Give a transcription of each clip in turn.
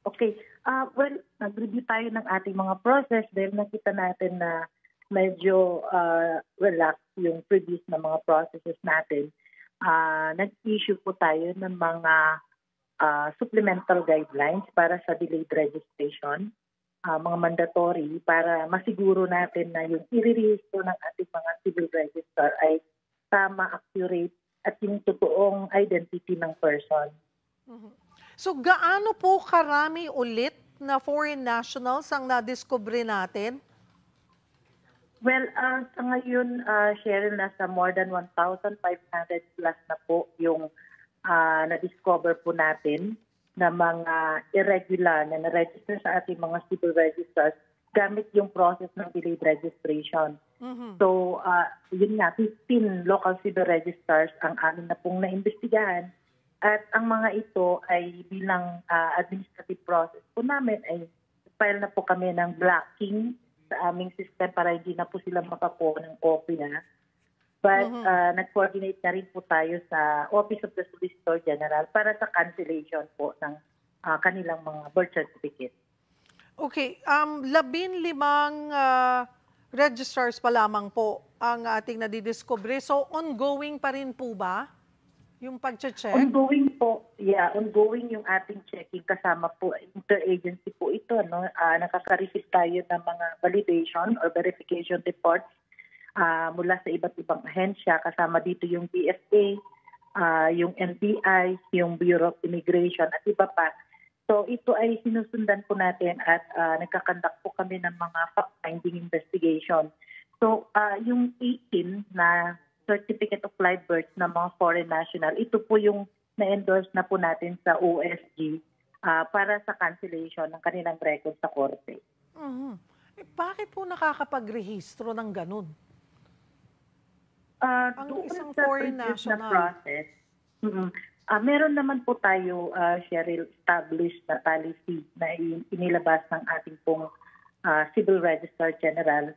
Okay. Well, nag-review tayo ng ating mga process dahil nakita natin na medyo relax yung previous na mga processes natin. Nag-issue po tayo ng mga supplemental guidelines para sa delayed registration, mga mandatory para masiguro natin na yung i-release po ng ating mga civil register ay tama, accurate, at yung totoong identity ng person. So gaano po karami ulit na foreign nationals ang nadiskubre natin? Well, sa ngayon, Cheryl, nasa more than 1,500 plus na po yung na-discover po natin na mga irregular na na-register sa ating mga civil registers gamit yung process ng delayed registration. So, yun nga, 15 local civil registers ang amin na pong naimbestigahan. At ang mga ito ay bilang administrative process po namin ay file na po kami ng blocking sa aming system para hindi na po sila makakuha ng kopya. But nag-coordinate na rin po tayo sa Office of the Solicitor General para sa cancellation po ng kanilang mga birth certificate. Okay, 15 registrars pa lamang po ang ating nadidiscover. So ongoing pa rin po ba yung pag-check? Ongoing po, ongoing yung ating checking kasama po, interagency po ito. No? Nakaka-receive tayo ng mga validation or verification reports mula sa iba't ibang ahensya. Kasama dito yung BFA, yung NBI, yung Bureau of Immigration at iba pa. So ito ay sinusundan po natin at nagkakandak po kami ng mga fact-finding investigation. So yung 18 na Certificate of Live Birth ng mga foreign national, ito po yung na-endorse na po natin sa OSG para sa cancellation ng kanilang record sa korte. Bakit po nakakapag-rehistro ng ganun? Ang isang foreign national na process, meron naman po tayo, Cheryl, established na policy na inilabas ng ating pong Civil Registrar General.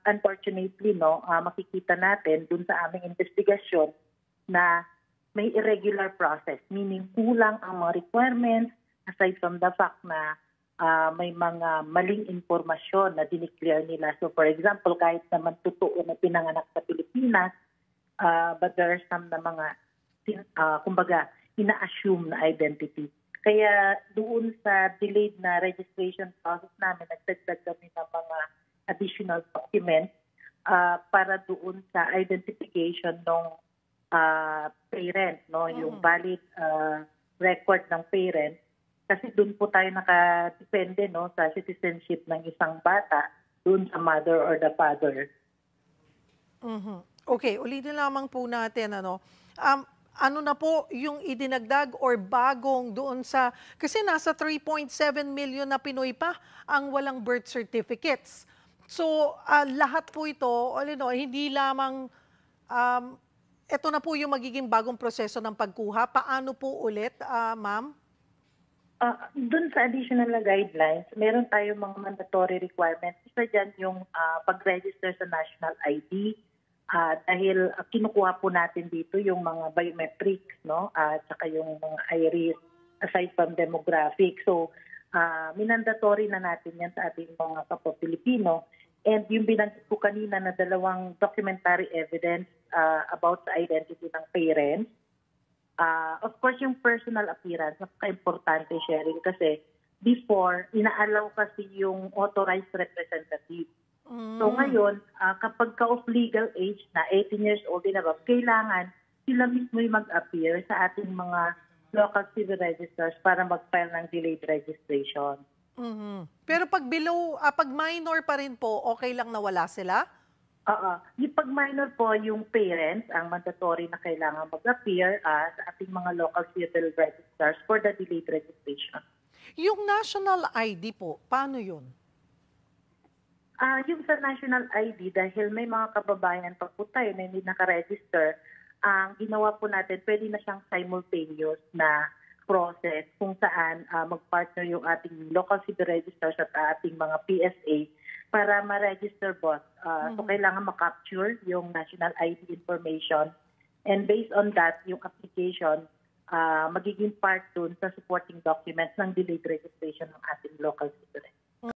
Unfortunately, makikita natin dun sa aming investigasyon na may irregular process, meaning kulang ang mga requirements aside from the fact na may mga maling informasyon na dineclare nila. So for example, kahit naman totoo na pinanganak sa Pilipinas, but there are some na mga kumbaga, ina-assume na identity. Kaya doon sa delayed na registration process namin, nagdagdag kami ng mga additional documents para doon sa identification ng parent, yung valid record ng parent. Kasi doon po tayo nakadepende sa citizenship ng isang bata doon sa mother or the father. Okay, ulitin lamang po natin. Ano na po yung idinagdag or bagong doon sa, kasi nasa 3.7 million na Pinoy pa ang walang birth certificates. So, lahat po ito, hindi lamang, ito na po yung magiging bagong proseso ng pagkuha. Paano po ulit, ma'am? Doon sa additional na guidelines, meron tayong mga mandatory requirements. Isa dyan yung pag-register sa national ID. Dahil kinukuha po natin dito yung mga biometrics, at saka yung mga iris aside from demographic. So, minandatory na natin yan sa ating mga kapwa-Pilipino. And yung binanggit ko kanina na dalawang documentary evidence about the identity ng parents. Of course, yung personal appearance, napaka-importante, Cheryl, kasi before, inaalaw kasi yung authorized representative. So ngayon, kapag ka of legal age na 18 years old and above, kailangan sila mismo yung mag-appear sa ating mga local civil registers para mag-file ng delayed registration. Pero pag below, pag minor pa rin po, okay lang na wala sila? Yung pag minor po, yung parents, ang mandatory na kailangan mag-appear sa ating mga local civil registers for the delayed registration. Yung national ID po, paano yun? Yung sa national ID, dahil may mga kababayan pa po tayo na hindi nakaregister, ang ginawa po natin, pwede na siyang simultaneous na process kung saan mag-partner yung ating local civil registers at ating mga PSA para ma-register both. So kailangan ma-capture yung national ID information, and based on that, yung application magiging part dun sa supporting documents ng delayed registration ng ating local